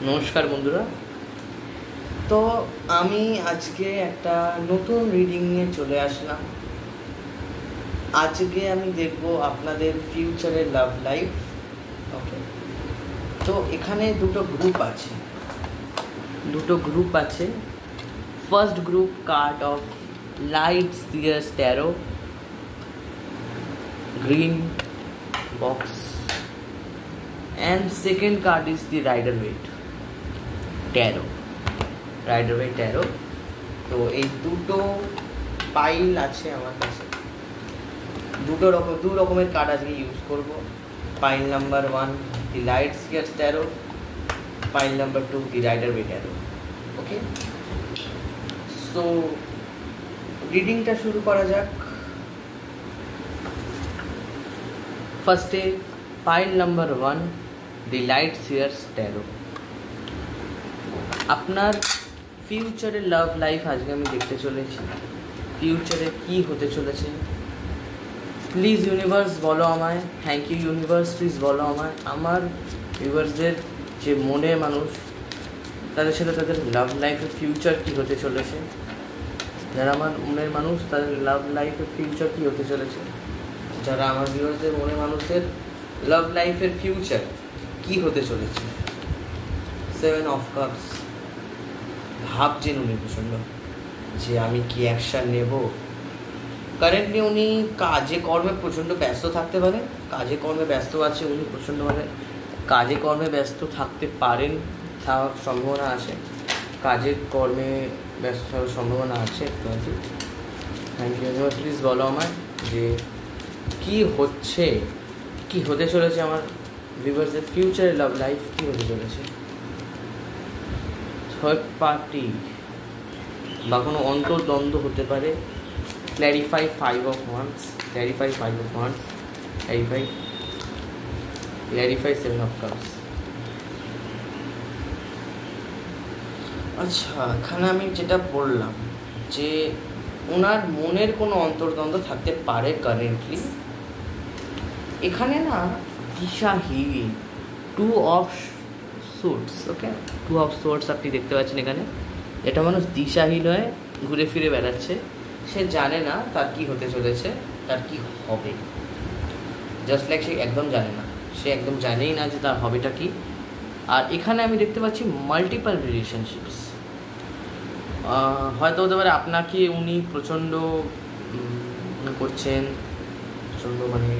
নমস্কার বন্ধুরা। তো আমি আজকে একটা নতুন রিডিং নিয়ে চলে আসলাম। আজকে আমি দেখব আপনাদের ফিউচারের লাভ লাইফ। ওকে, তো এখানে দুটো গ্রুপ আছে। First group card of light seers taro, green box, and second card is the Rider-Waite Tarot. তো এই দুটো পাইল আছে আমার কাছে, দু রকমের কার্ড আজকে ইউজ করব। Pile number 1 the light seers tarot, pile number 2 the Rider-Waite tarot. Okay, so রিডিংটা শুরু করা যাক। ফার্স্টে pile number 1 the light seers tarot. আপনার ফিউচারের লাভ লাইফ আজকে আমি দেখতে চলেছি। ফিউচারে কি হতে চলেছে, প্লিজ ইউনিভার্স বলো আমায়। থ্যাংক ইউ ইউনিভার্স, প্লিজ বলো আমায়। আমার ভিউয়ার্সদের যে মনের মানুষ, তাদের সাথে তাদের লাভ লাইফের ফিউচার কি হতে চলেছে। যারা আমার মনের মানুষ, তাদের লাভ লাইফের ফিউচার কি হতে চলেছে। যারা আমার ভিউয়ার্সদের মনের মানুষদের লাভ লাইফের ফিউচার কি হতে চলেছে। 7 অফ কাপস। ভাবছেন উনি প্রচণ্ড যে আমি কি অ্যাকশান নেব। কারেন্টলি উনি কাজে কর্মে প্রচণ্ড ব্যস্ত থাকতে পারেন। কাজে কর্মে ব্যস্ত আছে উনি, প্রচণ্ডভাবে কাজে কর্মে ব্যস্ত থাকতে পারেন, থাকার সম্ভাবনা আছে। কাজের কর্মে ব্যস্ত থাকার সম্ভাবনা আছে। থ্যাংক ইউ ইউনিভার্স, প্লিজ বলো আমায় যে কি হচ্ছে, কি হতে চলেছে আমার ভিউয়ার্সদের ফিউচারের লাভ লাইফ কি হতে চলেছে। থার্ড পার্টি বা কোনো অন্তর্দ্বন্দ্ব হতে পারে। Clarify 5 of wands, clarify 7 of cups. আচ্ছা, এখানে আমি যেটা বললাম যে ওনার মনের কোনো অন্তর্দ্বন্দ্ব থাকতে পারে কারেন্টলি। এখানে না দিশাহীন 2 of swords. Okay, 2 of swords আপনি দেখতে পাচ্ছেন এখানে। এটা মানুষ দিশাহীন হয়ে ঘুরে ফিরে বেড়াচ্ছে। সে জানে না তার কি হতে চলেছে, তার কি হবে। জাস্ট লাইক সে একদম জানে না, সে একদম জানেই না যে তার হবেটা কি। আর এখানে আমি দেখতে পাচ্ছি মাল্টিপল রিলেশনশিপস। হয়তো হতে পারে আপনাকে উনি প্রচণ্ড করছেন, প্রচণ্ড মানে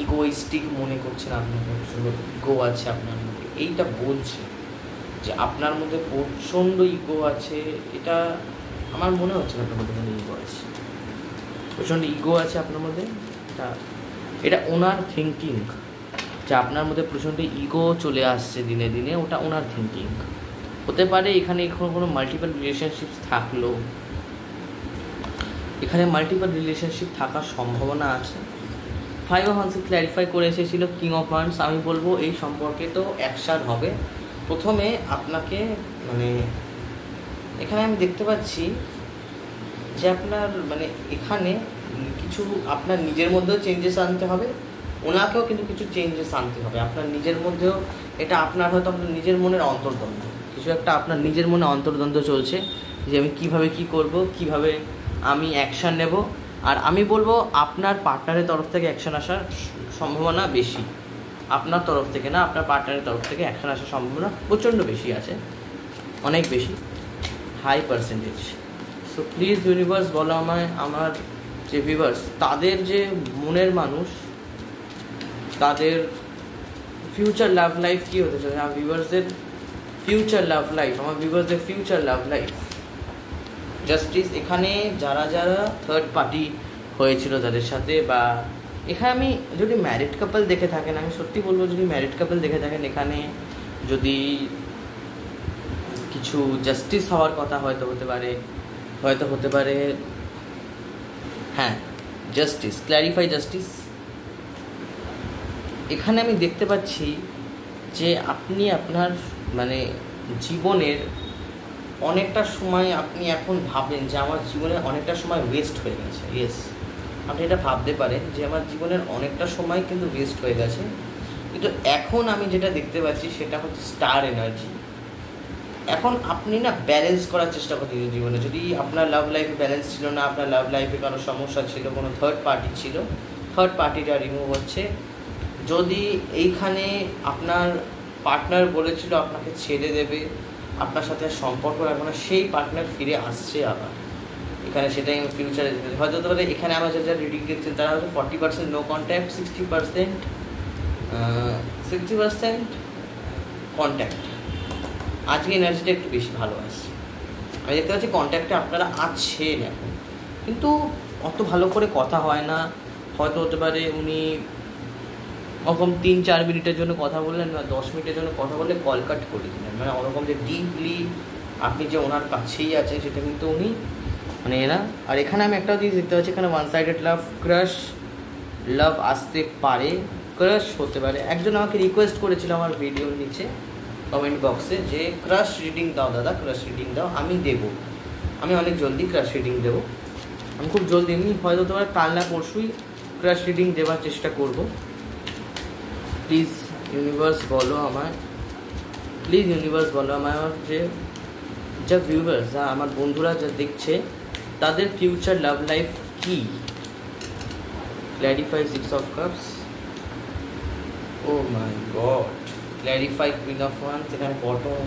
ইগোইস্টিক মনে করছেন। আপনাকে প্রচণ্ড ইগো আছে আপনার মধ্যে, এইটা বলছে যে আপনার মধ্যে প্রচণ্ড ইগো আছে। এটা আমার মনে হচ্ছে না আপনার মধ্যে কোনো ইগো আছে, প্রচণ্ড ইগো আছে আপনার মধ্যে। এটা ওনার থিঙ্কিং যে আপনার মধ্যে প্রচণ্ড ইগো চলে আসছে দিনে দিনে, ওটা ওনার থিঙ্কিং হতে পারে। এখানে কোনো মাল্টিপল রিলেশনশিপ থাকলেও, এখানে মাল্টিপল রিলেশনশিপ থাকার সম্ভাবনা আছে। 5 অফ ওয়ান্স ক্ল্যারিফাই করে এসেছিল কিং অফ ওয়ান্স। আমি বলবো এই সম্পর্কে তো অ্যাকশান হবে। প্রথমে আপনাকে মানে এখানে আমি দেখতে পাচ্ছি যে আপনার মানে এখানে কিছু আপনার নিজের মধ্যেও চেঞ্জেস আনতে হবে, ওনাকেও কিন্তু কিছু চেঞ্জেস আনতে হবে আপনার নিজের মধ্যেও। এটা আপনার হয়তো আপনার নিজের মনের অন্তর্দ্বন্দ্ব, কিছু একটা আপনার নিজের মনে অন্তর্দ্বন্দ্ব চলছে যে আমি কিভাবে কি করব, কিভাবে আমি অ্যাকশান নেব। আর আমি বলবো আপনার পার্টনারের তরফ থেকে অ্যাকশান আসার সম্ভাবনা বেশি। আপনার তরফ থেকে না, আপনার পার্টনারের তরফ থেকে অ্যাকশান আসার সম্ভাবনা প্রচণ্ড বেশি আছে, অনেক বেশি, high percentage. So please universe বলো আমায়, আমার যে ভিউয়ার্স তাদের যে মনের মানুষ, তাদের ফিউচার লাভ লাইফ কী হতে চলেছে। আমার ভিউয়ার্সদের ফিউচার লাভ লাইফ, আমার ভিউয়ার্সদের ফিউচার লাভ লাইফ। জাস্টিস। এখানে যারা যারা থার্ড পার্টি হয়েছিল তাদের সাথে, বা এখানে আমি যদি ম্যারিড কাপল দেখে থাকেন, আমি সত্যি বলবো যদি ম্যারিড কাপল দেখে থাকেন, এখানে যদি কিছু জাস্টিস হওয়ার কথা হয়তো হতে পারে। হ্যাঁ, জাস্টিস, ক্ল্যারিফাই জাস্টিস। এখানে আমি দেখতে পাচ্ছি যে আপনি আপনার মানে জীবনের অনেকটা সময় আপনি এখন ভাবেন যে আমার জীবনে অনেকটা সময় ওয়েস্ট হয়ে গেছে। ইয়েস, আপনি এটা ভাবতে পারেন যে আমার জীবনের অনেকটা সময় কিন্তু ওয়েস্ট হয়ে গেছে। কিন্তু এখন আমি যেটা দেখতে পাচ্ছি সেটা হচ্ছে স্টার এনার্জি। এখন আপনি না ব্যালেন্স করার চেষ্টা করছেন জীবনে। যদি আপনার লাভ লাইফে ব্যালেন্স ছিল না, আপনার লাভ লাইফে কারো সমস্যা ছিল, কোনো থার্ড পার্টি ছিল, থার্ড পার্টিটা রিমুভ হচ্ছে। যদি এইখানে আপনার পার্টনার বলেছিল আপনাকে ছেড়ে দেবে, আপনার সাথে সম্পর্ক রাখবে না, সেই পার্টনার ফিরে আসছে আবার এখানে, সেটাই ফিউচারে হয়তো হতে পারে। এখানে আমার যারা রিডিং দেখছেন তারা হয়তো 40% নো কন্ট্যাক্ট, 60% কন্ট্যাক্ট। আজকে এনার্জিটা একটু বেশি ভালো আসছে। আমি দেখতে পাচ্ছি কন্ট্যাক্টে আপনারা আছেন এখন, কিন্তু অত ভালো করে কথা হয় না। হয়তো হতে পারে উনি ওরকম 3-4 মিনিটের জন্য কথা বললেন বা 10 মিনিটের জন্য কথা বললে কল কাট করে দিলেন, মানে ওরকম যে ডিপলি আপনি যে ওনার কাছেই আছেন সেটা কিন্তু উনি মানে এরা। আর এখানে আমি একটা জিনিস দেখতে পাচ্ছি, এখানে ওয়ান সাইডেড লাভ, ক্রাশ লাভ আসতে পারে, ক্রাশ হতে পারে। একজন আমাকে রিকোয়েস্ট করেছিল আমার ভিডিওর নিচে কমেন্ট বক্সে যে ক্রাশ রিডিং দাও দাদা, ক্রাশ রিডিং দাও। আমি দেবো, আমি অনেক জলদি ক্রাশ রিডিং দেবো। আমি খুব জলদি, আমি হয়তো তোমার কাল না পরশুই ক্রাশ রিডিং দেওয়ার চেষ্টা করব। প্লিজ ইউনিভার্স বলো আমায়, প্লিজ ইউনিভার্স বলো আমায় যে যা ভিউয়ার্স, যা আমার বন্ধুরা যা দেখছে তাদের ফিউচার লাভ লাইফ কী। Clarify 6 of Cups, oh my god, clarify queen of wands, এখানে bottom,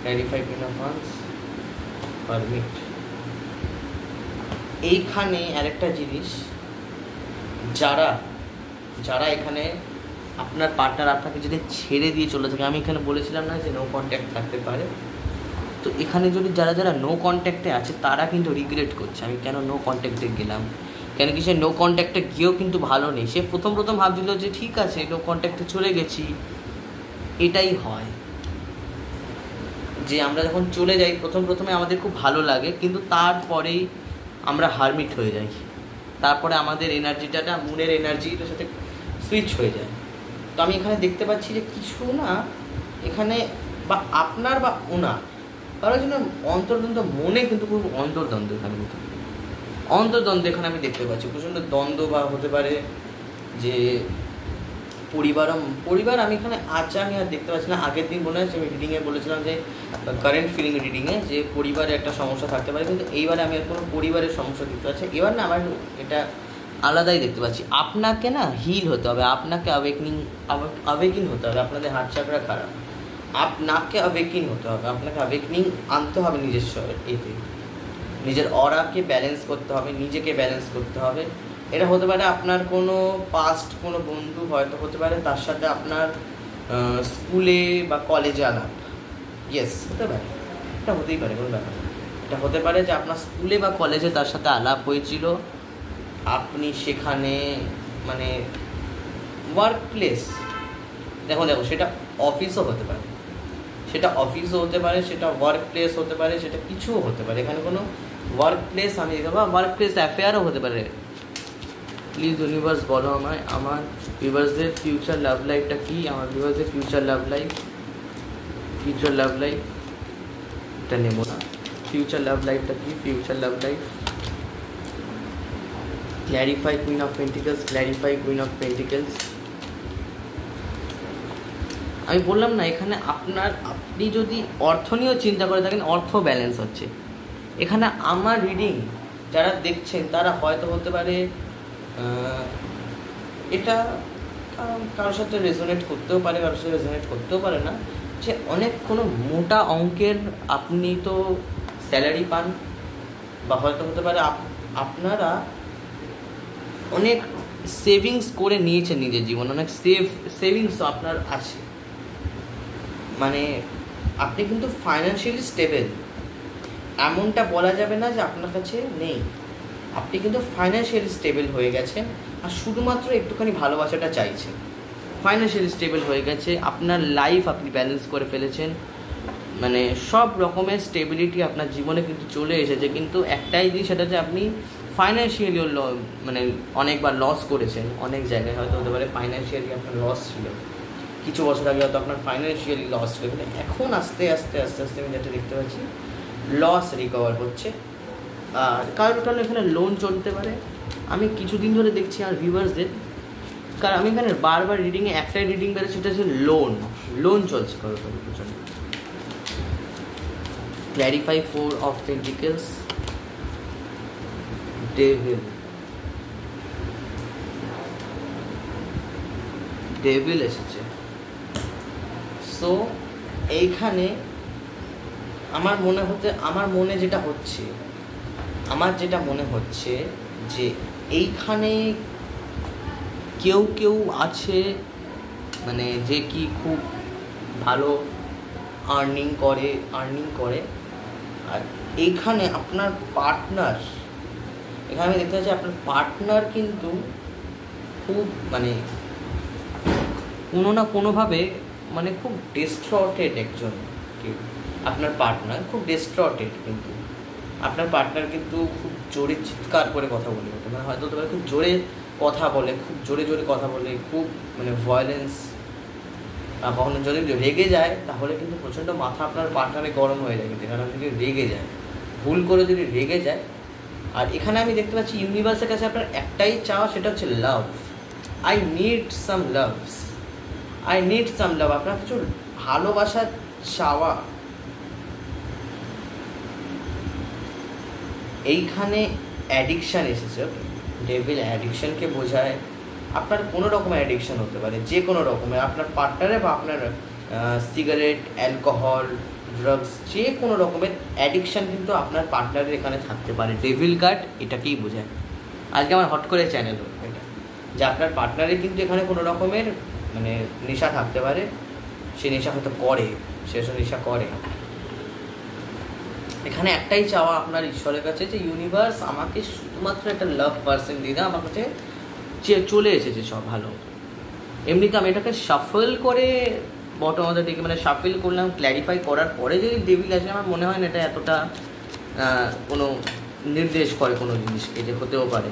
clarify queen of wands, permit. এইখানে আরেকটা জিনিস, যারা যারা এখানে আপনার পার্টনার আপনাকে যদি ছেড়ে দিয়ে চলে থাকে, আমি এখানে বলেছিলাম না যে নো কন্ট্যাক্ট থাকতে পারে, তো এখানে যদি যারা যারা নো কন্ট্যাক্টে আছে তারা কিন্তু রিগ্রেট করছে আমি কেন নো কন্ট্যাক্টে গেলাম। কেন কি সে নো কন্ট্যাক্টে গিয়েও কিন্তু ভালো নেই। সে প্রথম ভাবছিল যে ঠিক আছে নো কন্ট্যাক্টে চলে গেছি। এটাই হয় যে আমরা যখন চলে যাই প্রথমে আমাদের খুব ভালো লাগে, কিন্তু তারপরেই আমরা হারমিট হয়ে যাই। তারপরে আমাদের এনার্জিটা মুনের এনার্জিটার সাথে সুইচ হয়ে যায়। তো আমি এখানে দেখতে পাচ্ছি যে কিছু না এখানে বা আপনার বা ওনার কারোর জন্য অন্তর্দ্বন্দ্ব, মনে কিন্তু খুব অন্তর্দ্বন্দ্ব, এখানে কিন্তু অন্তর্দ্বন্দ্ব এখানে আমি দেখতে পাচ্ছি, প্রচণ্ড দ্বন্দ্ব। বা হতে পারে যে পরিবার আমি এখানে আমি আর দেখতে পাচ্ছি না। আগের দিন মনে হচ্ছে আমি রিডিংয়ে বলেছিলাম যে কারেন্ট ফিলিং রিডিংয়ে যে পরিবারে একটা সমস্যা থাকতে পারে, কিন্তু এইবারে আমি আর কোনো পরিবারের সমস্যা দেখতে পাচ্ছি। এবার না আমার এটা আলাদাই দেখতে পাচ্ছি। আপনাকে না হিল হতে হবে, আপনাকে অ্যাওয়েকিং হতে হবে। আপনাদের হার্ট চাকরা খারাপ, আপনাকে অ্যাওয়েকিং হতে হবে, আপনাকে অ্যাওয়েকিং আনতে হবে নিজের এতে, নিজের অরাকে ব্যালেন্স করতে হবে, নিজেকে ব্যালেন্স করতে হবে। এটা হতে পারে আপনার কোনো পাস্ট কোনো বন্ধু, হয়তো হতে পারে তার সাথে আপনার স্কুলে বা কলেজে আলাপ। ইয়েস, হতে পারে, এটা হতেই পারে, কোনো ব্যাপার। এটা হতে পারে যে আপনার স্কুলে বা কলেজে তার সাথে আলাপ হয়েছিল, আপনি সেখানে মানে ওয়ার্ক প্লেস, দেখো সেটা অফিসও হতে পারে, সেটা অফিসও হতে পারে, সেটা ওয়ার্ক প্লেস হতে পারে, সেটা কিছুও হতে পারে। এখানে কোনো ওয়ার্ক প্লেস আমি দেখতে বা ওয়ার্ক প্লেস অ্যাফেয়ারও হতে পারে। প্লিজ ইউনিভার্স বলো আমায় আমার ভিউয়ার্সদের ফিউচার লাভ লাইফটা কী। আমার ভিউয়ার্সদের ফিউচার লাভ লাইফ এটা নেবো না। ফিউচার লাভ লাইফটা কী, future love life. Clarify queen of pentacles, clarify queen of pentacles. আমি বললাম না এখানে আপনি যদি অর্থ নিয়েও চিন্তা করে থাকেন, অর্থ ব্যালেন্স হচ্ছে এখানে। আমার রিডিং যারা দেখছেন তারা হয়তো হতে পারে এটা কারোর সাথে রেজোনেট করতেও পারে, কারোর সাথে রেজোনেট করতেও পারে না, যে অনেক কোনো মোটা অঙ্কের আপনি তো স্যালারি পান, বা হয়তো হতে পারে আপনারা অনেক সেভিংস করে নিয়েছেন নিজের জীবনে, অনেক সেভিংস আপনার আছে, মানে আপনি কিন্তু ফাইন্যান্সিয়ালি স্টেবল। এমনটা বলা যাবে না যে আপনার কাছে নেই, আপনি কিন্তু ফাইন্যান্সিয়ালি স্টেবল হয়ে গেছেন, আর শুধুমাত্র একটুখানি ভালোবাসাটা চাইছেন। ফাইন্যান্সিয়ালি স্টেবল হয়ে গেছে, আপনার লাইফ আপনি ব্যালেন্স করে ফেলেছেন, মানে সব রকমের স্টেবিলিটি আপনার জীবনে কিন্তু চলে এসেছে। কিন্তু একটাই জিনিস, সেটা যে আপনি ফাইন্যান্সিয়ালিও মানে অনেকবার লস করেছেন, অনেক জায়গায় হয়তো হতে পারে ফাইন্যান্সিয়ালি আপনার লস ছিল, কিছু বছর আগে হয়তো আপনার ফাইন্যান্সিয়ালি লস ছিল, কিন্তু এখন আস্তে আস্তে আমি যেটা দেখতে পাচ্ছি লস রিকভার হচ্ছে। আর কারোর এখানে লোন চলতে পারে। আমি কিছুদিন ধরে দেখছি আর ভিউয়ার্সদের আমি এখানে বারবার রিডিংয়ে একটাই রিডিং বেরোচ্ছে, সেটা হচ্ছে লোন চলছে কারোর প্রচন্ড। ক্ল্যারিফাই 4 of Pentacles, ডেভিল এসেছে। সো এইখানে আমার যেটা মনে হচ্ছে যে এইখানে কেউ আছে মানে যে কি খুব ভালো আর্নিং করে। আর এইখানে আপনার পার্টনার, এখানে আমি দেখতে পাচ্ছি আপনার পার্টনার কিন্তু খুব মানে কোনো না কোনোভাবে মানে খুব ডিস্ট্রটেড একজন কেউ। আপনার পার্টনার খুব ডিস্ট্রটেড, কিন্তু আপনার পার্টনার কিন্তু খুব জোরে চিৎকার করে কথা বলে, মানে হয়তো তোমার খুব জোরে কথা বলে, খুব জোরে কথা বলে, খুব মানে ভয়েলেন্স। কখনো যদি রেগে যায় তাহলে কিন্তু প্রচণ্ড মাথা আপনার পার্টনারে গরম হয়ে যায়, কিন্তু কারণ যদি রেগে যায়, ভুল করে যদি রেগে যায়। আর এখানে আমি দেখতে পাচ্ছি ইউনিভার্সের কাছে আপনার একটাই চাওয়া, সেটা হচ্ছে লাভ। আই নিড সাম লাভ। আপনার কিছু ভালোবাসা চাওয়া। এইখানে অ্যাডিকশান এসেছে। ডেভিল অ্যাডিকশানকে বোঝায়। আপনার কোনো রকমের অ্যাডিকশান হতে পারে, যে কোনো রকমের, আপনার পার্টনারে বা আপনার সিগারেট, অ্যালকোহল, ড্রাগস, যে কোনো রকমের অ্যাডিকশান কিন্তু আপনার পার্টনারের এখানে থাকতে পারে। ডেভিল কার্ড এটাকেই বোঝায়। আজকে আমার হট করে চ্যানেল এটা, যে আপনার পার্টনারে কিন্তু এখানে কোনো রকমের মানে নেশা থাকতে পারে। সে নেশা হয়তো করে, নেশা করে। এখানে একটাই চাওয়া আপনার ঈশ্বরের কাছে, যে ইউনিভার্স আমাকে শুধুমাত্র একটা লাভ পার্সন দিয়ে দাও, আমার কাছে চলে এসেছে সব ভালো। এমনিতে আমি এটাকে শাফল করে বটম অফ দ্য ডেকে মানে শাফল করলাম, ক্ল্যারিফাই করার পরে যদি ডেভিল আসে, আমার মনে হয় না এটা এতটা কোনো নির্দেশ করে কোনো জিনিসকে, যে হতেও পারে।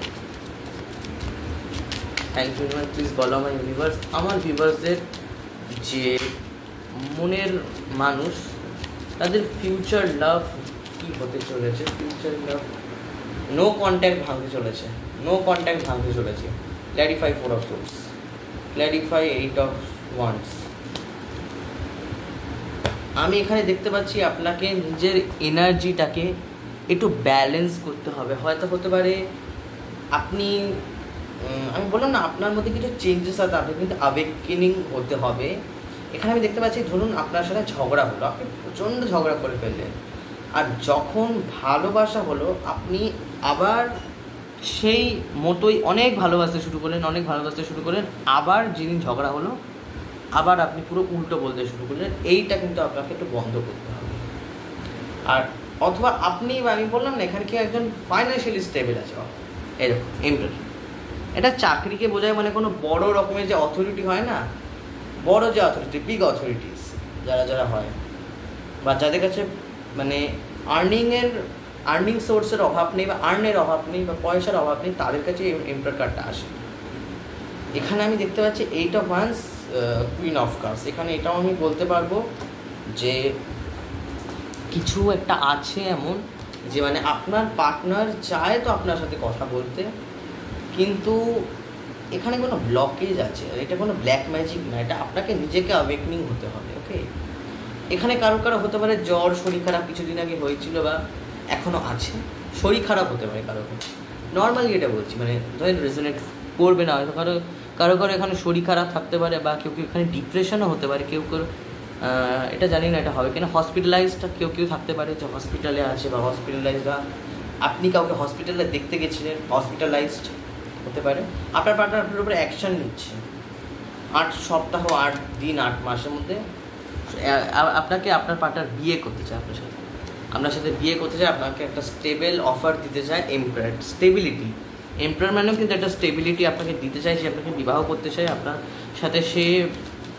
থ্যাংক ইউ ইউনিভার্স, প্লিজ বলো আমার ইউনিভার্স, আমার ভিউয়ার্সদের যে মনের মানুষ, তাদের ফিউচার লাভ কী হতে চলেছে। ফিউচার লাভ নো কন্ট্যাক্ট ভাঙতে চলেছে। Clarify 4 of Swords, clarify 8 of Wands। আমি এখানে দেখতে পাচ্ছি আপনাকে নিজের এনার্জিটাকে একটু ব্যালেন্স করতে হবে। হয়তো হতে পারে আপনি, আমি বললাম না, আপনার মধ্যে কিছু চেঞ্জেস আছে, আপনি কিন্তু অ্যাওয়েকেনিং হতে হবে। এখানে আমি দেখতে পাচ্ছি ধরুন আপনার সাথে ঝগড়া হলো, আপনি প্রচণ্ড ঝগড়া করে ফেললেন, আর যখন ভালোবাসা হলো আপনি আবার সেই মতোই অনেক ভালোবাসতে শুরু করলেন, আবার যেদিন ঝগড়া হলো আবার আপনি পুরো উল্টো বলতে শুরু করলেন। এইটা কিন্তু আপনাকে একটু বন্ধ করতে হবে। আর অথবা আপনি, আমি বললাম না, এখানে কি একজন ফাইন্যান্সিয়ালি স্টেবল আছে, এই দেখো এমপ্লয়, এটা চাকরিকে বোঝায়। মানে কোনো বড় রকমের যে অথরিটি হয় না, বড় যে অথরিটি, বিগ অথরিটিস যারা হয়, বা যাদের কাছে মানে আর্নিং সোর্সের অভাব নেই, বা আর্নের অভাব নেই, বা পয়সার অভাব নেই, তাদের কাছে এমপ্লয়ার কার্ডটা আসে। এখানে আমি দেখতে পাচ্ছি 8 of Wands, queen of cups. এখানে এটাও আমি বলতে পারবো যে কিছু একটা আছে এমন, যে মানে আপনার পার্টনার চায় তো আপনার সাথে কথা বলতে, কিন্তু এখানে কোনো ব্লকেজ আছে। এটা কোনো ব্ল্যাক ম্যাজিক না, এটা আপনাকে নিজেকে অ্যাওয়েকনিং হতে হবে। ওকে, এখানে কারো হতে পারে জ্বর, শরীর খারাপ কিছুদিন আগে হয়েছিল বা এখনও আছে, শরীর খারাপ হতে পারে কারো। নর্মালি এটা বলছি, মানে ধরেন রেজোনেট করবে না, হয়তো কারো এখানে শরীর খারাপ থাকতে পারে, বা কেউ এখানে ডিপ্রেশনও হতে পারে, কেউ এটা জানি না এটা হবে কিনা। হসপিটালাইজড কেউ থাকতে পারে, যে হসপিটালে আছে, বা হসপিটালাইজড, বা আপনি কাউকে হসপিটালে দেখতে গেছিলেন, হসপিটালাইজড হতে পারে। আপনার পার্টনার আপনার উপরে অ্যাকশান নিচ্ছে 8 সপ্তাহ, 8 দিন, 8 মাসের মধ্যে আপনাকে আপনার পার্টনার বিয়ে করতে চায়, আপনার সাথে বিয়ে করতে চায়, আপনাকে একটা স্টেবল অফার দিতে চায়। এমপ্লয়ার স্টেবিলিটি, এমপ্লয়ার মানেও কিন্তু একটা স্টেবিলিটি আপনাকে দিতে চায়, সে আপনাকে বিবাহ করতে চায়, আপনার সাথে সে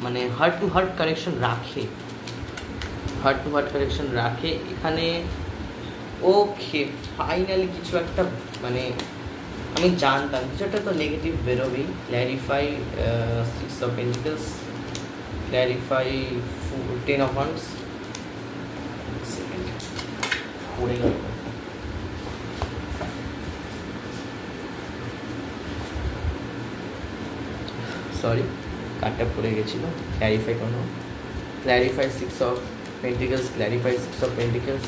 মানে হার্ট টু হার্ট কানেকশন রাখে। এখানে ওকে, ফাইনালি কিছু একটা, মানে আমি জানতাম কিছু একটা তো নেগেটিভ বেরোবেই। Clarify 6 of Pentacles, clarify 10 of Wands। পড়ে গেল। সরি, কার্ডটা পড়ে গেছিলো, ক্ল্যারিফাই কোনো, clarify 6 of pentacles, clarify 6 of pentacles,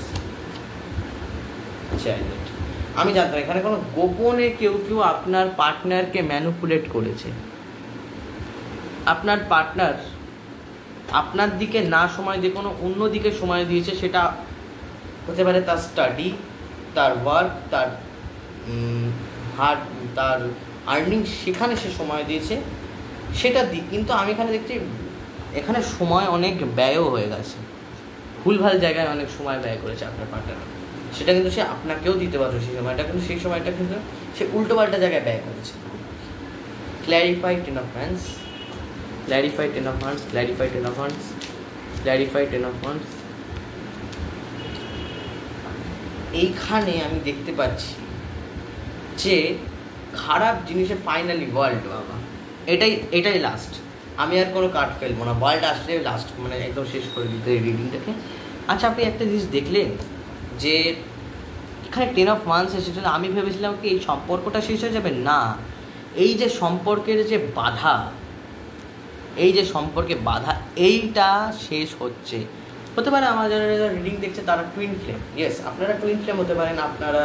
chariot. আমি জানতাম এখানে কোনো গোপনে কেউ আপনার পার্টনারকে ম্যানিপুলেট করেছে। আপনার পার্টনার আপনার দিকে না সময় দিয়ে কোনো অন্য দিকে সময় দিয়েছে, সেটা হতে পারে তার স্টাডি, তার ওয়ার্ক, তার তার আর্নিং, সেখানে সে সময় দিয়েছে, সেটা দিক। কিন্তু আমি এখানে দেখছি এখানে সময় অনেক ব্যয়ও হয়ে গেছে, ভুলভাল জায়গায় অনেক সময় ব্যয় করেছে আপনার পার্টনার। সেটা কিন্তু সে আপনাকেও দিতে পারবে সেই সময়টা, কিন্তু সেই সময়টা কিন্তু সে উল্টোপাল্টা জায়গায় ব্যয় করেছে। Clarify 10 of hands, clarify 10 of hands, clarify 10 of hands, clarify 10 of hands. এইখানে আমি দেখতে পাচ্ছি যে খারাপ জিনিসে ফাইনালি ওয়ার্ল্ড, বাবা এটাই লাস্ট। আমি আর কোনো কার্ড ফেলবো না, ওয়ার্ল্ড আসলে লাস্ট, মানে একদম শেষ করে দিতে এই রিডিংটাকে। আচ্ছা, আপনি একটা জিনিস দেখলেন যে এখানে 10 অফ ওয়ান্স এসেছিল। আমি ভেবেছিলাম কি এই সম্পর্কটা শেষ হয়ে যাবে, না, এই যে সম্পর্কের যে বাধা, এই যে সম্পর্কে বাধা, এইটা শেষ হচ্ছে। হতে পারে আমার যারা রিডিং দেখছে তারা টুইন ফ্লেম, ইয়েস, আপনারা টুইন ফ্লেম হতে পারেন, আপনারা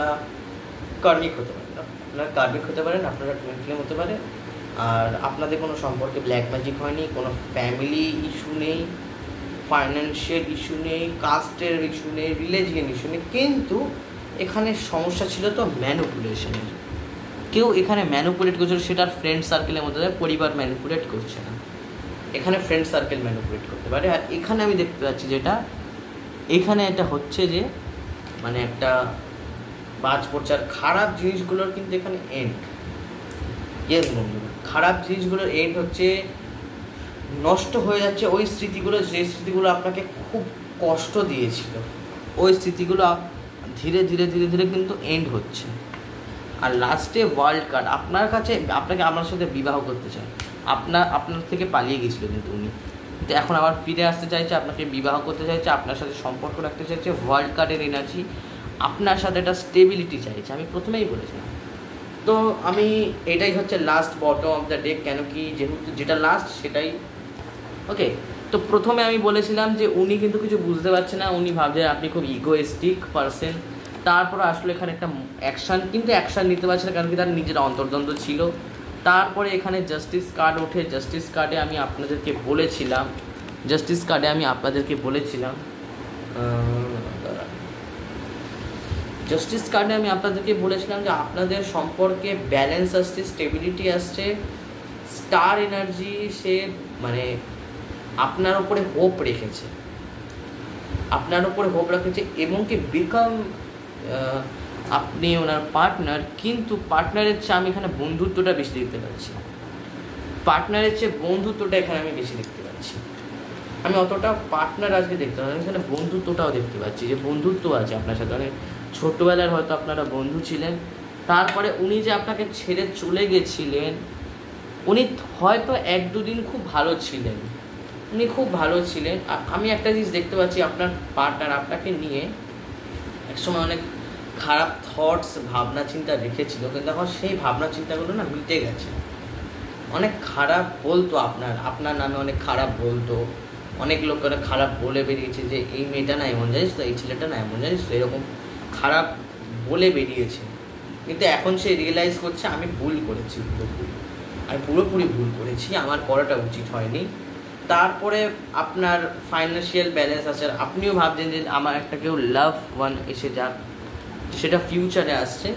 কার্মিক হতে পারেন, আপনারা কার্মিক হতে পারেন, আপনারা টুইন ফ্লেম হতে পারে। আর আপনাদের কোনো সম্পর্কে ব্ল্যাক ম্যাজিক হয়নি, কোনো ফ্যামিলি ইস্যু নেই, ফাইন্যান্সিয়াল ইস্যু নেই, কাস্টের ইস্যু নেই, রিলিজিয়ান ইস্যু নেই, কিন্তু এখানে সমস্যা ছিল তো ম্যানিপুলেশনের। কেউ এখানে ম্যানিপুলেট করছিল, সেটার ফ্রেন্ড সার্কেলের মধ্যে পরিবার ম্যানিপুলেট করছে না, এখানে ফ্রেন্ড সার্কেল ম্যানিপুলেট করতে পারে। আর এখানে আমি দেখতে পাচ্ছি যেটা এখানে এটা হচ্ছে যে মানে একটা বাজ পড়ছে। আর খারাপ জিনিসগুলোর কিন্তু এখানে এন্ড, ইয়েস বন্ধুরা, খারাপ জিনিসগুলোর এন্ড হচ্ছে, নষ্ট হয়ে যাচ্ছে ওই স্মৃতিগুলো, যে স্মৃতিগুলো আপনাকে খুব কষ্ট দিয়েছিল, ওই স্মৃতিগুলো ধীরে ধীরে ধীরে ধীরে কিন্তু এন্ড হচ্ছে। আর লাস্টে ওয়ার্ল্ড কার্ড, আপনার কাছে আপনাকে আমার সাথে বিবাহ করতে চায়, আপনার থেকে পালিয়ে গেছিলো কিন্তু উনি, কিন্তু এখন আবার ফিরে আসতে চাইছে, আপনাকে বিবাহ করতে চাইছে, আপনার সাথে সম্পর্ক রাখতে চাইছে। ওয়ার্ল্ড কার্ডের এনার্জি আপনার সাথে একটা স্টেবিলিটি চাইছে, আমি প্রথমেই বলেছিলাম। তো আমি এটাই হচ্ছে last bottom of the deck, কেন কি যেহেতু যেটা লাস্ট সেটাই ওকে। তো প্রথমে আমি বলেছিলাম যে উনি কিন্তু কিছু বুঝতে পারছে না, উনি ভাবছে আপনি খুব ইগোয়েস্টিক পারসন। তারপর আসলে এখানে একটা অ্যাকশান, কিন্তু অ্যাকশান নিতে পারছে না, কারণ কি তার নিজের অন্তর্দ্বন্দ্ব ছিল। তারপরে এখানে জাস্টিস কার্ড ওঠে। জাস্টিস কার্ডে আমি আপনাদেরকে বলেছিলাম যে আপনাদের সম্পর্কে ব্যালেন্স আসছে, স্টেবিলিটি আসছে, স্টার এনার্জি, সে মানে আপনার উপরে হোপ রেখেছে, এবং কি বিকাম আপনি ওনার পার্টনার। কিন্তু পার্টনারের চেয়ে আমি এখানে বন্ধুত্বটা বেশি দেখতে পাচ্ছি, এখানে আমি বেশি দেখতে পাচ্ছি। আমি অতটা পার্টনার আজকে দেখতে পাচ্ছি, আমি এখানে বন্ধুত্বটাও দেখতে পাচ্ছি, যে বন্ধুত্ব আছে আপনার সাথে, অনেক ছোটোবেলার হয়তো আপনারা বন্ধু ছিলেন। তারপরে উনি যে আপনাকে ছেড়ে চলে গেছিলেন, উনি হয়তো 1-2 দিন খুব ভালো ছিলেন, আর আমি একটা জিনিস দেখতে পাচ্ছি, আপনার পার্টনার আপনাকে নিয়ে একসময় অনেক খারাপ থটস, ভাবনা চিন্তা রেখেছিল, কিন্তু এখন সেই ভাবনা চিন্তাগুলো না মিটে গেছে। অনেক খারাপ বলতো আপনার নামে, অনেক খারাপ বলতো, অনেক লোক অনেক খারাপ বলে বেরিয়েছে, যে এই মেয়েটা না এমন জানিস তো, এই ছেলেটা না এমন জানিস তো, এরকম খারাপ বলে বেরিয়েছে। কিন্তু এখন সে রিয়েলাইজ করছে আমি ভুল করেছি, পুরোপুরি ভুল করেছি, আমার করাটা উচিত হয়নি। তারপরে আপনার ফাইন্যান্সিয়াল ব্যালেন্স আছে, আপনিও ভাবছেন যে আমার একটা কেউ লাভ ওয়ান এসে যাক, সেটা ফিউচারে আসছে।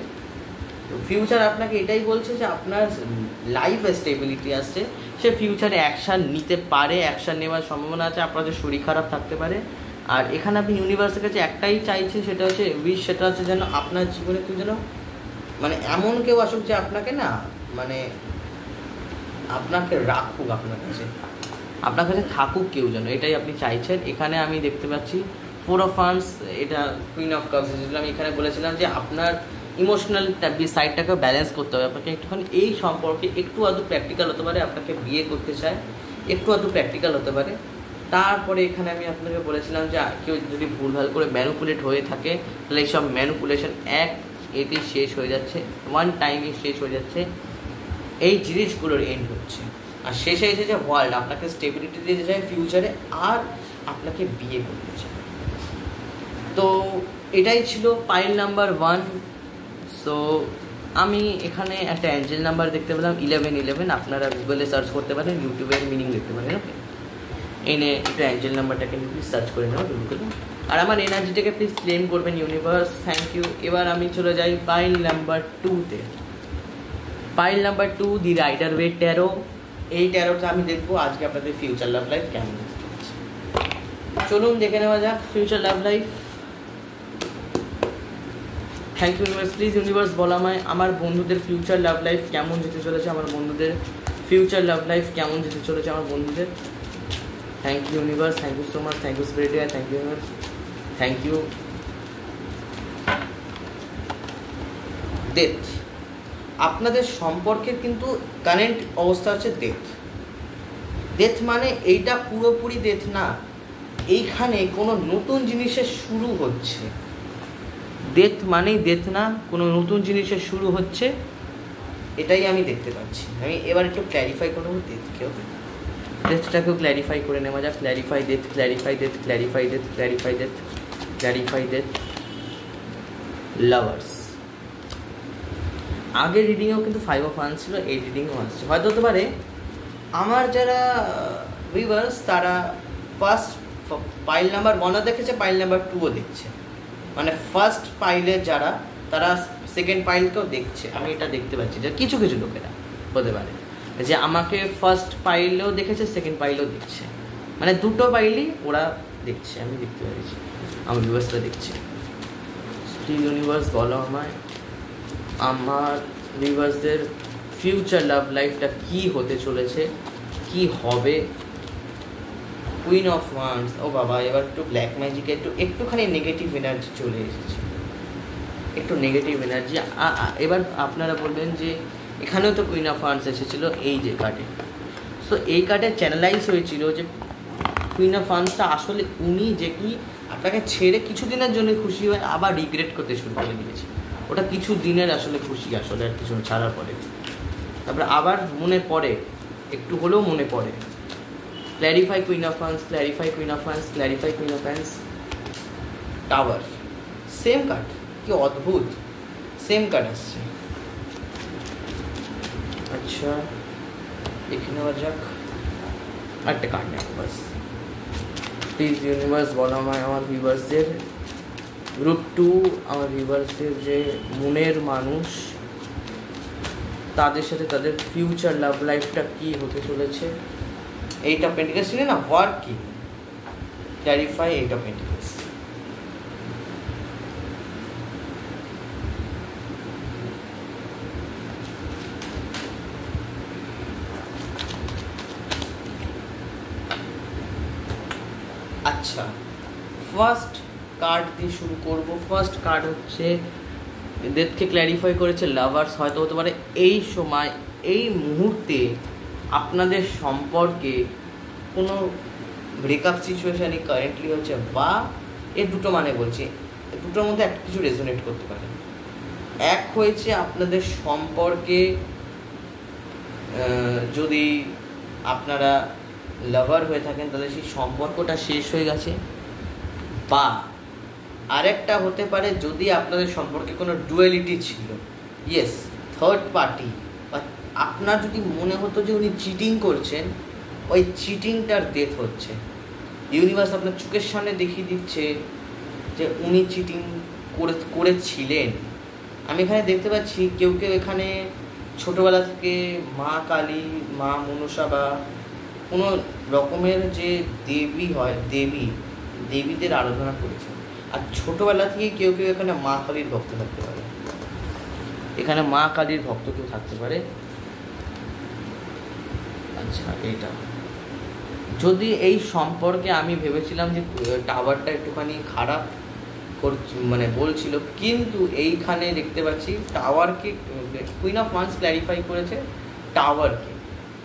তো ফিউচার আপনাকে এটাই বলছে যে আপনার লাইফে স্টেবিলিটি আসছে, সে ফিউচারে অ্যাকশান নিতে পারে, অ্যাকশান নেওয়ার সম্ভাবনা আছে, আপনার যে শরীর খারাপ থাকতে পারে। আর এখানে আপনি ইউনিভার্সের কাছে একটাই চাইছেন, সেটা হচ্ছে উইশ, সেটা হচ্ছে যেন আপনার জীবনে কেউ যেন মানে এমন কেউ আসুক যে আপনাকে না মানে আপনাকে রাখুক, আপনার কাছে থাকুক কেউ যেন, এটাই আপনি চাইছেন। এখানে আমি দেখতে পাচ্ছি 4 অফ ওয়ান্স, এটা কুইন অফ কাপস এসেছিল। আমি এখানে বলেছিলাম যে আপনার ইমোশনাল সাইডটাকেও ব্যালেন্স করতে হবে, আপনাকে একটুখানি এই সম্পর্কে একটু আধটু প্র্যাকটিক্যাল হতে পারে, আপনাকে বিয়ে করতে চায় একটু আধটু প্র্যাকটিক্যাল হতে পারে। তারপরে এখানে আমি আপনাকে বলেছিলাম যে কেউ যদি ভুলভাল করে ম্যানিপুলেট হয়ে থাকে, তাহলে এইসব ম্যানিপুলেশন এতেই শেষ হয়ে যাচ্ছে, ওয়ান টাইমে শেষ হয়ে যাচ্ছে, এই জিনিসগুলোর এন্ড হচ্ছে। আর শেষে এসে যে ওয়ার্ল্ড আপনাকে স্টেবিলিটি দিতে চায় ফিউচারে, আর আপনাকে বিয়ে করতে চায়। তো এটাই ছিল পাইল নাম্বার 1। সো আমি এখানে একটা অ্যাঞ্জেল নাম্বার দেখতে পেলাম 1111। আপনারা গুগলে সার্চ করতে পারেন, ইউটিউবের মিনিং দেখতে পারেন। ওকে, এনে একটু অ্যাঞ্জেল নাম্বারটাকে প্লিজ সার্চ করে নেওয়া গুগলে, আর আমার এনার্জিটাকে প্লিজ ক্লেম করবেন ইউনিভার্স, থ্যাংক ইউ। এবার আমি চলে যাই পাইল নাম্বার 2-তে। পাইল নাম্বার 2, দি রাইডার ওয়েট ট্যারো। এই ট্যারোটা আমি দেখবো আজকে আপনাদের ফিউচার লাভ লাইফ কেমন হচ্ছে। চলুন দেখে নেওয়া যাক future love life. Thank you universe, please universe বলো আমায় আমার বন্ধুদের ফিউচার লাভ লাইফ কেমন যেতে চলেছে, আমার বন্ধুদের ফিউচার লাভ লাইফ কেমন যেতে চলেছে আমার বন্ধুদের। Thank you universe, thank you so much, thank you spirit, thank you universe, thank you. Death, আপনাদের সম্পর্কের কিন্তু কারেন্ট অবস্থা হচ্ছে ডেথ। ডেথ মানে এইটা পুরোপুরি ডেথ না, এইখানে কোনো নতুন জিনিসের শুরু হচ্ছে। ডেথ মানেই ডেথ না, কোনো নতুন জিনিসের শুরু হচ্ছে, এটাই আমি দেখতে পাচ্ছি। আমি এবার একটু ক্ল্যারিফাই করবো ডেথকেও, ডেথটাকেও ক্ল্যারিফাই করে নেওয়া যাক। Clarify death, clarify death, clarify death, clarify death, clarify death. Lovers, আগের রিডিংয়েও কিন্তু 5 অফ ওয়ান্স ছিল, এই রিডিংও আসছে। হয়তো হতে পারে আমার যারা ভিউয়ার্স তারা ফার্স্ট পাইল নাম্বার 1ও দেখেছে, পাইল নাম্বার 2ও দেখছে, মানে ফার্স্ট পাইলের যারা তারা সেকেন্ড পাইলকেও দেখছে। আমি এটা দেখতে পাচ্ছি যে কিছু কিছু লোকেরা হতে পারে যে আমাকে ফার্স্ট পাইলেও দেখেছে, সেকেন্ড পাইলেও দেখছে, মানে দুটো পাইলই ওরা দেখছে, আমি দেখতে পাচ্ছি, আমার ভিউয়ার্সরা দেখছে। প্লিজ ইউনিভার্স বলো আমায় আমার ভিউয়ার্সদের ফিউচার লাভ লাইফটা কী হতে চলেছে, কি হবে। কুইন অফ ওয়ান্স, ও বাবা এবার একটু ব্ল্যাক ম্যাজিকে একটুখানি নেগেটিভ এনার্জি চলে এসেছে, একটু নেগেটিভ এনার্জি। এবার আপনারা বলবেন যে এখানেও তো কুইন অফ ওয়ান্স এসেছিলো এই যে কার্ডে। সো এই কার্ডে চ্যানেলাইজ হয়েছিল যে কুইন অফ ওয়ান্সটা আসলে উনি যে কি আপনাকে ছেড়ে কিছুদিনের জন্য খুশি হয়ে আবার রিগ্রেট করতে শুরু করে দিয়েছে। ওটা কিছু দিনের আসলে খুশি, আসলে আর কিছু ছাড়ার পরে তারপরে আবার মনে পড়ে, একটু হলেও মনে পড়ে। Clarify queen of once, clarify queen of once, clarify queen of once. Tower, same card, কি অদ্ভুত সেম কার্ড আসছে। আচ্ছা দেখে নেওয়া যাক, একটা কার্ড নেই বাস। প্লিজ ইউনিভার্স বলো আমায় আমার ভিউয়ার্সদের গ্রুপ 2, আমার ভিউয়ার্সদের যে মনের মানুষ তাদের সাথে তাদের ফিউচার লাভ লাইফটা কী হতে চলেছে। এইটা পেন্টিকালস ছিল না, ওয়ার্ক কি, ক্ল্যারিফাই এইটা পেন্টিকালস। আচ্ছা ফার্স্ট কার্ড দিয়ে শুরু করব। ফার্স্ট কার্ড হচ্ছে ডেথকে ক্ল্যারিফাই করেছে লাভার্স। হয়তো হতে পারে এই সময় এই মুহূর্তে আপনাদের সম্পর্কে কোনো ব্রেকআপ সিচুয়েশানই কারেন্টলি হচ্ছে, বা এর দুটো মানে বলছি, দুটোর মধ্যে একটা কিছু রেজোনেট করতে পারে। এক হয়েছে আপনাদের সম্পর্কে যদি আপনারা লাভার হয়ে থাকেন তাহলে সেই সম্পর্কটা শেষ হয়ে গেছে, বা আরেকটা হতে পারে যদি আপনাদের সম্পর্কে কোনো ডুয়ালিটি ছিল, ইয়েস থার্ড পার্টি, বা আপনার যদি মনে হতো যে উনি চিটিং করছেন, ওই চিটিংটার ডেথ হচ্ছে। ইউনিভার্স আপনার চোখের সামনে দেখিয়ে দিচ্ছে যে উনি চিটিং করেছিলেন। আমি এখানে দেখতে পাচ্ছি কেউ কেউ এখানে ছোটোবেলা থেকে মা কালী, মা মনসা বা কোনো রকমের যে দেবী হয়, দেবীদের আরাধনা করেছে। আর ছোটোবেলা থেকে কেউ কেউ এখানে মা কালীর ভক্ত থাকতে পারে, এখানে মা কালীর ভক্ত কেউ থাকতে পারে। আচ্ছা এইটা যদি এই সম্পর্কে আমি ভেবেছিলাম যে টাওয়ারটা একটুখানি খারাপ মানে বলছিল, কিন্তু এইখানে দেখতে পাচ্ছি টাওয়ারকে কুইন অফ ওয়ান্স ক্ল্যারিফাই করেছে টাওয়ারকে।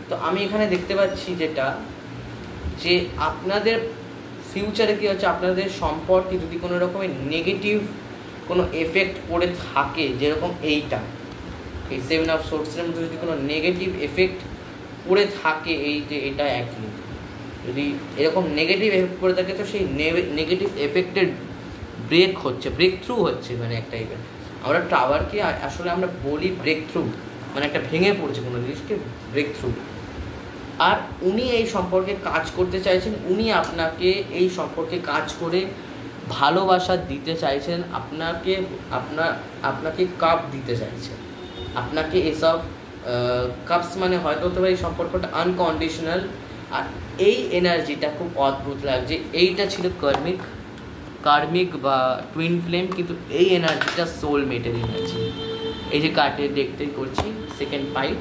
তো আমি এখানে দেখতে পাচ্ছি যেটা যে আপনাদের ফিউচারে কী হচ্ছে, আপনাদের সম্পর্কে যদি কোনো রকমের নেগেটিভ কোনো এফেক্ট পড়ে থাকে, যেরকম এইটা এই 7 অফ সোর্সের মধ্যে যদি কোনো নেগেটিভ এফেক্ট করে থাকে, এই যে এটা একই, যদি এরকম নেগেটিভ এফেক্ট করে থাকে তো সেই নেগেটিভ এফেক্টের ব্রেক হচ্ছে, ব্রেক থ্রু হচ্ছে, মানে একটা ইভেন্ট। আমরা টাওয়ারকে আসলে আমরা বলি ব্রেক থ্রু, মানে একটা ভেঙে পড়ছে কোনো জিনিসকে ব্রেক থ্রু। আর উনি এই সম্পর্কে কাজ করতে চাইছেন, উনি আপনাকে এই সম্পর্কে কাজ করে ভালোবাসা দিতে চাইছেন, আপনাকে কাপ দিতে চাইছেন, আপনাকে এসব কাপস মানে হয়তো তোমার এই সম্পর্কটা আনকন্ডিশনাল। আর এই এনার্জিটা খুব অদ্ভুত লাগছে, এইটা ছিল কার্মিক বা টুইন ফ্লেম, কিন্তু এই এনার্জিটা সোলমেটের এনার্জি। এই যে কার্ডে দেখতেই করছি সেকেন্ড পাইপ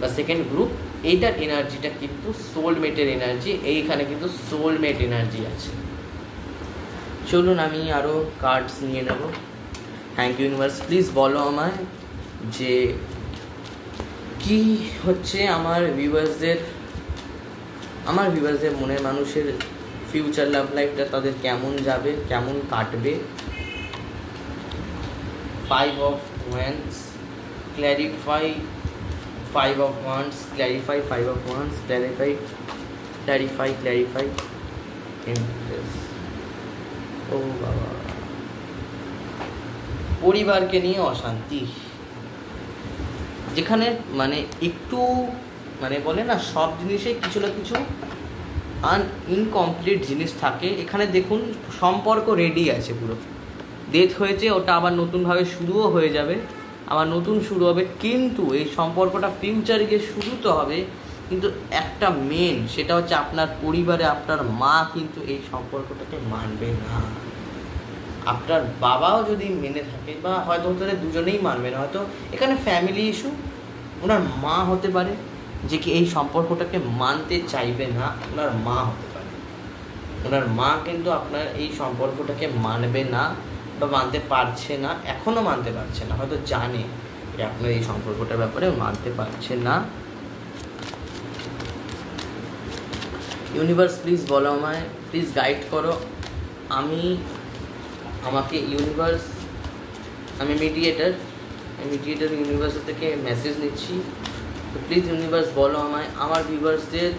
বা সেকেন্ড গ্রুপ, এইটার এনার্জিটা কিন্তু সোলমেটের এনার্জি, এইখানে কিন্তু সোলমেট এনার্জি আছে। চলুন আমি আরও কার্ডস নিয়ে নেব। থ্যাংক ইউ ইউনিভার্স, প্লিজ বলো আমায় যে কি হচ্ছে আমার ভিউয়ার্সদের মনের মানুষের ফিউচার লাভ লাইফটা তাদের কেমন যাবে, কেমন কাটবে। 5 of Wands, clarify, 5 of Wands, clarify, 5 of Wands, clarify, Empress। ও বাবা, পরিবারকে নিয়ে অশান্তি, যেখানে মানে একটু মানে বলে না সব জিনিসে কিছু না কিছু ইনকমপ্লিট জিনিস থাকে। এখানে দেখুন সম্পর্ক রেডি আছে, পুরো ডেথ হয়েছে, ওটা আবার নতুনভাবে শুরুও হয়ে যাবে, আবার নতুন শুরু হবে, কিন্তু এই সম্পর্কটা ফিউচারে গিয়ে শুরু তো হবে, কিন্তু একটা মেন সেটা হচ্ছে আপনার পরিবারে আপনার মা কিন্তু এই সম্পর্কটাকে মানবে না। আপনার বাবাও যদি মেনে থাকে বা হয়তো তাদের দুজনেই মানবে না, হয়তো এখানে ফ্যামিলি ইস্যু, ওনার মা হতে পারে যে কি এই সম্পর্কটাকে মানতে চাইবে না, ওনার মা হতে পারে, ওনার মা কিন্তু আপনার এই সম্পর্কটাকে মানবে না বা মানতে পারছে না, এখনও মানতে পারছে না, হয়তো জানে যে আপনার এই সম্পর্কটার ব্যাপারে মানতে পারছে না। ইউনিভার্স প্লিজ বলো আমায়, প্লিজ গাইড করো। আমাকে ইউনিভার্স, আমি মিডিয়েটার ইউনিভার্সের থেকে মেসেজ নিচ্ছি, তো প্লিজ ইউনিভার্স বলো আমায় আমার ভিউয়ার্সদের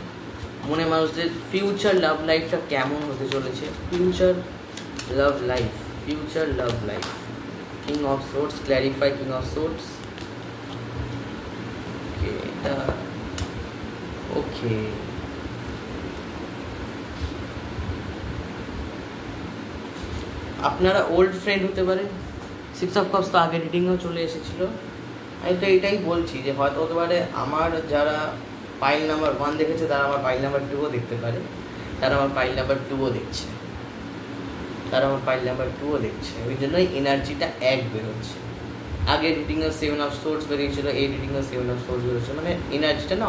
মনে মানুষদের ফিউচার লাভ লাইফটা কেমন হতে চলেছে। Future love life, king of swords, clarify king of swords. Okay, আপনারা ওল্ড ফ্রেন্ড হতে পারেন। 6 of Cups তো আগে রিডিংও চলে এসেছিলো। আমি তো এটাই বলছি যে হয়তো হতে পারে আমার যারা পাইল নাম্বার 1 দেখেছে তারা আমার পাইল নাম্বার 2ও দেখতে পারে, তারা আমার পাইল নাম্বার 2ও দেখছে, ওই জন্যই এনার্জিটা এক বেরোচ্ছে। আগে রিডিংয়ে 7 of Swords বেরিয়েছিল, এই রিডিংয়ে 7 of Swords বেরোচ্ছে, মানে এনার্জিটা না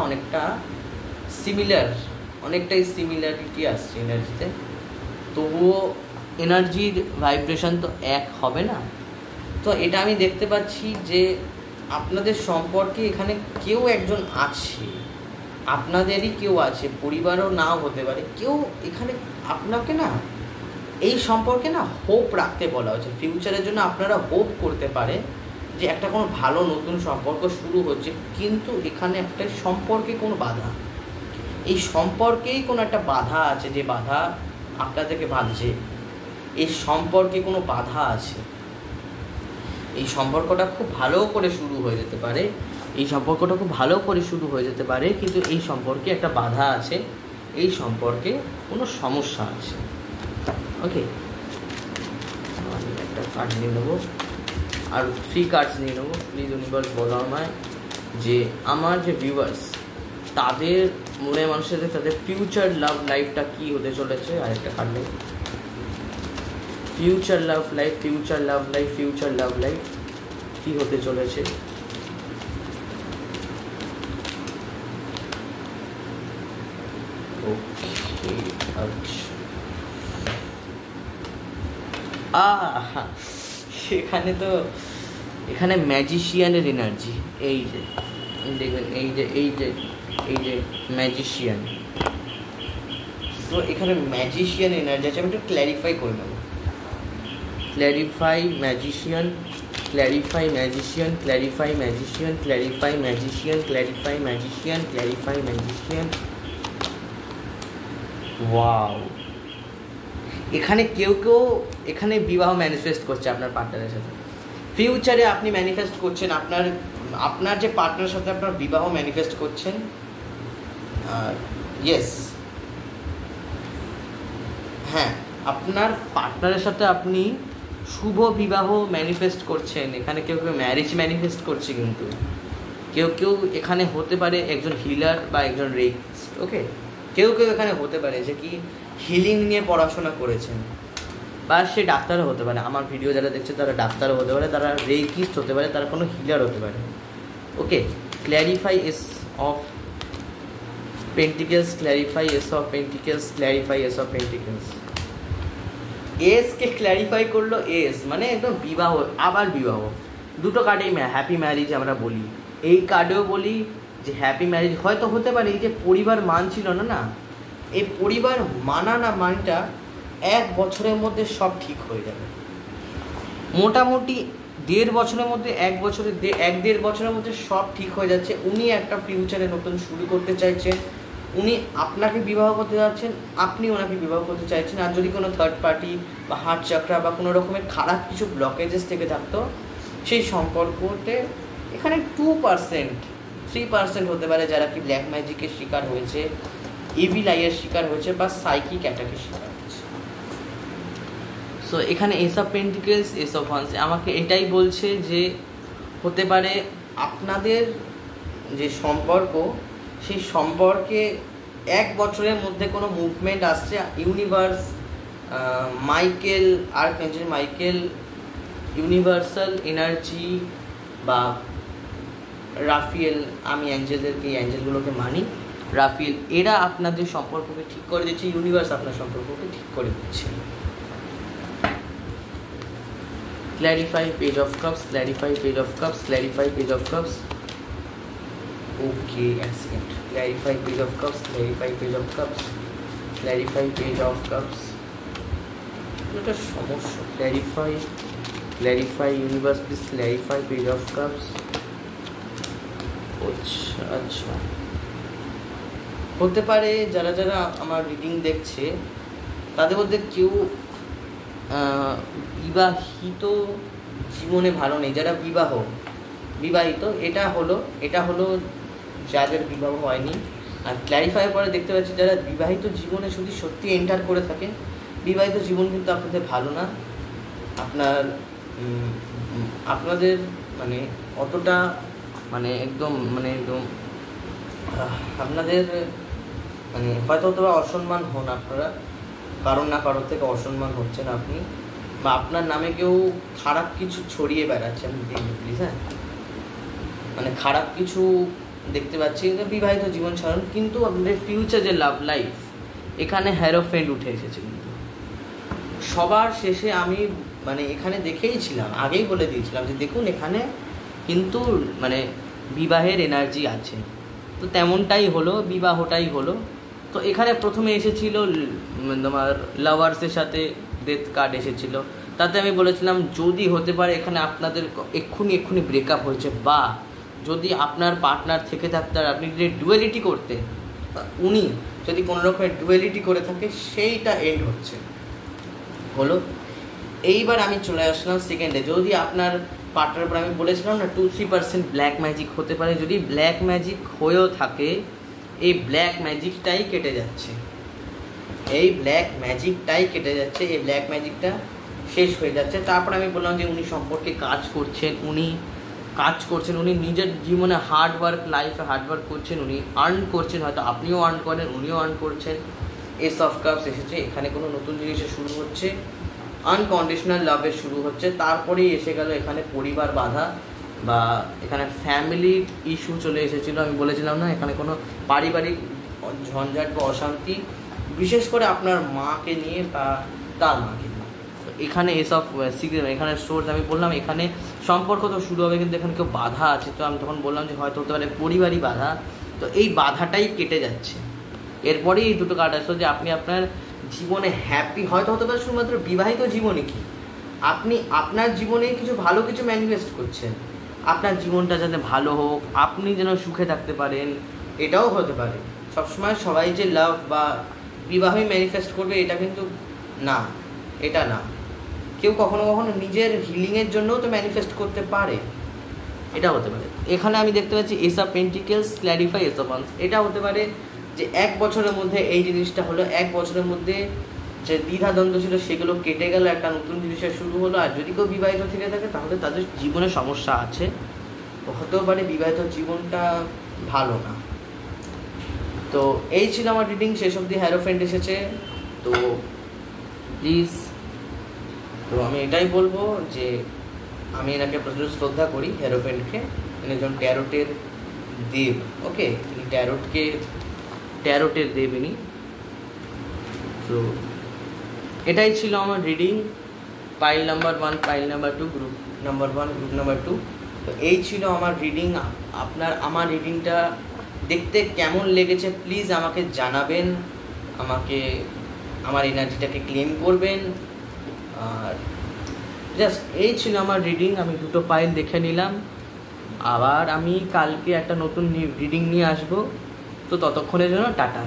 অনেকটাই সিমিলারিটি আসছে এনার্জিতে। তবুও এনার্জির ভাইব্রেশন তো এক হবে না। তো এটা আমি দেখতে পাচ্ছি যে আপনাদের সম্পর্কে এখানে কেউ একজন আছে, আপনাদেরই কেউ আছে, পরিবারও নাও হতে পারে, কেউ এখানে আপনাকে না এই সম্পর্কে না হোপ রাখতে বলা হচ্ছে। ফিউচারের জন্য আপনারা হোপ করতে পারে যে একটা কোনো ভালো নতুন সম্পর্ক শুরু হচ্ছে, কিন্তু এখানে একটা সম্পর্কে কোনো বাধা, এই সম্পর্কেই কোনো একটা বাধা আছে, যে বাধা আপনাদেরকে বাঁধছে, এই সম্পর্কে কোনো বাধা আছে। এই সম্পর্কটা খুব ভালো করে শুরু হয়ে যেতে পারে, কিন্তু এই সম্পর্কে একটা বাধা আছে, এই সম্পর্কে কোনো সমস্যা আছে। ওকে, আমি একটা কার্ড নিয়ে নেবো, আর 3 কার্ডস নিয়ে নেবো। প্লিজ ইউনিভার্স বলো আমায় যে আমার যে ভিউয়ার্স তাদের মনে মানুষের তাদের ফিউচার লাভ লাইফটা কী হতে চলেছে। আরেকটা কার্ড নেব, ফিউচার লাভ লাইফ কী হতে চলেছে। ওকে, আচ্ছা, এখানে ম্যাজিশিয়ানের এনার্জি, এই যে দেখবেন, এই যে ম্যাজিশিয়ান, তো এখানে ম্যাজিশিয়ান এনার্জি আছে। আমি একটু ক্ল্যারিফাই করে নেব। Clarify magician, clarify magician, clarify magician, clarify magician, clarify magician, clarify magician. Wow, এখানে কেউ কেউ এখানে বিবাহ ম্যানিফেস্ট করছে আপনার পার্টনারের সাথে। ফিউচারে আপনি ম্যানিফেস্ট করছেন আপনার যে পার্টনারের সাথে আপনার বিবাহ ম্যানিফেস্ট করছেন। ইয়েস, হ্যাঁ, আপনার পার্টনারের সাথে আপনি শুভ বিবাহ ম্যানিফেস্ট করছেন। এখানে কেউ কেউ ম্যারেজ ম্যানিফেস্ট করছে, কিন্তু কেউ কেউ এখানে হতে পারে একজন হিলার বা একজন রেকিস্ট। ওকে, কেউ কেউ এখানে হতে পারে যে কি হিলিং নিয়ে পড়াশোনা করেছেন, বা সে ডাক্তারও হতে পারে। আমার ভিডিও যারা দেখছে তারা ডাক্তারও হতে পারে, তারা রেকিস্ট হতে পারে, তারা কোনো হিলার হতে পারে। Okay, clarify ace of pentacles, clarify ace of pentacles, clarify ace of pentacles. এসকে ক্ল্যারিফাই করলো, এস মানে একদম বিবাহ, আবার বিবাহ। দুটো কার্ডেই হ্যাপি ম্যারেজ আমরা বলি, এই কার্ডেও বলি যে হ্যাপি ম্যারেজ হয়তো হতে পারে। এই যে পরিবার মানছিল না, এই পরিবার মানা না মানটা 1 বছরের মধ্যে সব ঠিক হয়ে যাবে। মোটামুটি 1.5 বছরের মধ্যে, 1.5 বছরের মধ্যে সব ঠিক হয়ে যাচ্ছে। উনি একটা ফিউচারে নতুন শুরু করতে চাইছেন, উনি আপনাকে বিবাহ করতে যাচ্ছেন, আপনি ওনাকে বিবাহ করতে চাইছেন। আর যদি কোনো থার্ড পার্টি বা হার্ট চাকরা বা কোনো রকমের খারাপ কিছু ব্লকেজেস থেকে থাকতো সেই সম্পর্কতে, এখানে 2%, 3% হতে পারে যারা কি ব্ল্যাক ম্যাজিকের শিকার হয়েছে, ইভিল আইয়ের শিকার হয়েছে, বা সাইকিক অ্যাটাকের শিকার হয়েছে। সো এখানে S of pentacles, S of wands আমাকে এটাই বলছে যে হতে পারে আপনাদের যে সম্পর্ক, সেই সম্পর্কে 1 বছরের মধ্যে কোনো মুভমেন্ট আসছে। Universe, Michael, archangel Michael, universal energy বা রাফিয়েল, আমি অ্যাঞ্জেলদেরকে, অ্যাঞ্জেলগুলোকে মানি, রাফিয়েল, এরা আপনাদের সম্পর্ককে ঠিক করে দিচ্ছে। ইউনিভার্স আপনার সম্পর্ককে ঠিক করে দিচ্ছে। Clarify page of cups, clarify page of cups, clarify page of cups. Okay, এক second. Clarify page of cups, clarify page of cups, clarify page of cups. এটা সমস্যা। Clarify universe please, clarify page of cups. আচ্ছা, হতে পারে যারা যারা আমার reading দেখছে তাদের মধ্যে কেউ বিবাহিত জীবনে ভালো নেই। যারা বিবাহিত, এটা হলো যাদের বিবাহ হয়নি। আর ক্ল্যারিফাই পরে দেখতে পাচ্ছি যারা বিবাহিত জীবনে যদি সত্যি এন্টার করে থাকেন, বিবাহিত জীবন কিন্তু আপনাদের ভালো না। আপনাদের মানে অতটা একদম আপনাদের হয়তো অসম্মান হন আপনারা, কারণ না কারোর থেকে অসম্মান হচ্ছেন আপনি, বা আপনার নামে কেউ খারাপ কিছু ছড়িয়ে বেড়াচ্ছেন। প্লিজ, হ্যাঁ, খারাপ কিছু দেখতে পাচ্ছি। বিবাহিত জীবন ছাড়ুন, কিন্তু আপনাদের ফিউচার যে লাভ লাইফ, এখানে হ্যারোফেন্ট উঠে এসেছে। কিন্তু সবার শেষে আমি এখানে দেখেইছিলাম, আগেই বলে দিয়েছিলাম যে দেখুন এখানে কিন্তু বিবাহের এনার্জি আছে। তো তেমনটাই হলো, বিবাহটাই হলো। তো এখানে প্রথমে এসেছিল তোমার লাভার্সের সাথে ডেথ কার্ড এসেছিল। তাতে আমি বলেছিলাম যদি হতে পারে এখানে আপনাদের এক্ষুনি ব্রেকআপ হয়েছে, বা যদি আপনার পার্টনার থেকে থাকতে আর আপনি যদি ডুয়ালিটি করতে, উনি যদি কোনো রকমের ডুয়ালিটি করে থাকে, সেইটা এন্ড হলো। এইবার আমি চলে আসলাম সেকেন্ডে। যদি আপনার পার্টনার উপর আমি বলেছিলাম না 2-3% ব্ল্যাক ম্যাজিক হতে পারে, যদি ব্ল্যাক ম্যাজিক হয়েও থাকে, এই ব্ল্যাক ম্যাজিকটাই কেটে যাচ্ছে, এই ব্ল্যাক ম্যাজিকটা শেষ হয়ে যাচ্ছে। তারপর আমি বললাম যে উনি সম্পর্কে কাজ করছেন, উনি নিজের জীবনে লাইফে হার্ডওয়ার্ক করছেন, উনি আর্ন করছেন, হয়তো আপনিও আর্ন করেন, উনিও আর্ন করছেন। এস অফ কাপস এসেছে, এখানে কোনো নতুন জিনিসের শুরু হচ্ছে, আনকন্ডিশনাল লাভের শুরু হচ্ছে। তারপরেই এসে গেল এখানে পরিবার বাধা, বা এখানে ফ্যামিলির ইস্যু চলে এসেছিলো। আমি বলেছিলাম না এখানে কোনো পারিবারিক ঝঞ্ঝাট বা অশান্তি, বিশেষ করে আপনার মাকে নিয়ে বা তার মাকে নিয়ে। তো এখানে এসব এখানে সোর্স আমি বললাম এখানে সম্পর্ক তো শুরু হবে, কিন্তু এখানে কেউ বাধা আছে। তো আমি তখন বললাম যে হয়তো হতে পারে পরিবারই বাধা। তো এই বাধাটাই কেটে যাচ্ছে। এরপরেই এই দুটো কার্ড আসলো যে আপনি আপনার জীবনে হ্যাপি, হয়তো হতে পারে শুধুমাত্র বিবাহিত জীবনে কি, আপনি আপনার জীবনে কিছু ভালো কিছু ম্যানিফেস্ট করছেন, আপনার জীবনটা যাতে ভালো হোক, আপনি যেন সুখে থাকতে পারেন, এটাও হতে পারে। সবসময় সবাই যে লাভ বা বিবাহই ম্যানিফেস্ট করবে এটা কিন্তু না, এটা না। কেউ কখনো কখনো নিজের হিলিংয়ের জন্যও তো ম্যানিফেস্ট করতে পারে, এটা হতে পারে। এখানে আমি দেখতে পাচ্ছি S of pentacles clarify ace of wands. এটা হতে পারে যে 1 বছরের মধ্যে এই জিনিসটা হলো, 1 বছরের মধ্যে যে দ্বিধাদ্বন্দ্ব ছিল সেগুলো কেটে গেল, একটা নতুন জিনিসের শুরু হলো। আর যদি কেউ বিবাহিত থেকে থাকে তাহলে তাদের জীবনে সমস্যা আছে, হতেও পারে বিবাহিত জীবনটা ভালো না। তো এই ছিল আমার রিডিং, শেষ অবধি হ্যারোফেন্ট এসেছে। তো প্লিজ, তো আমি এটাই বলবো যে আমি এনাকে প্রচুর শ্রদ্ধা করি, হ্যারোফেন্টকে। ইনি একজন ট্যারোটের দেব, ওকে, ইনি ট্যারোটের দেব ইনি। তো এটাই ছিল আমার reading, pile number 1, pile number 2, group number 1, group number 2। তো এই ছিল আমার রিডিং। আমার রিডিংটা দেখতে কেমন লেগেছে প্লিজ আমাকে জানাবেন, আমাকে আমার এনার্জিটাকে ক্লেম করবেন। আর জাস্ট এই ছিল আমার রিডিং। আমি 2টো পাইল দেখে নিলাম, আবার আমি কালকে একটা নতুন রিডিং নিয়ে আসবো। তো ততক্ষণের জন্য টাটা।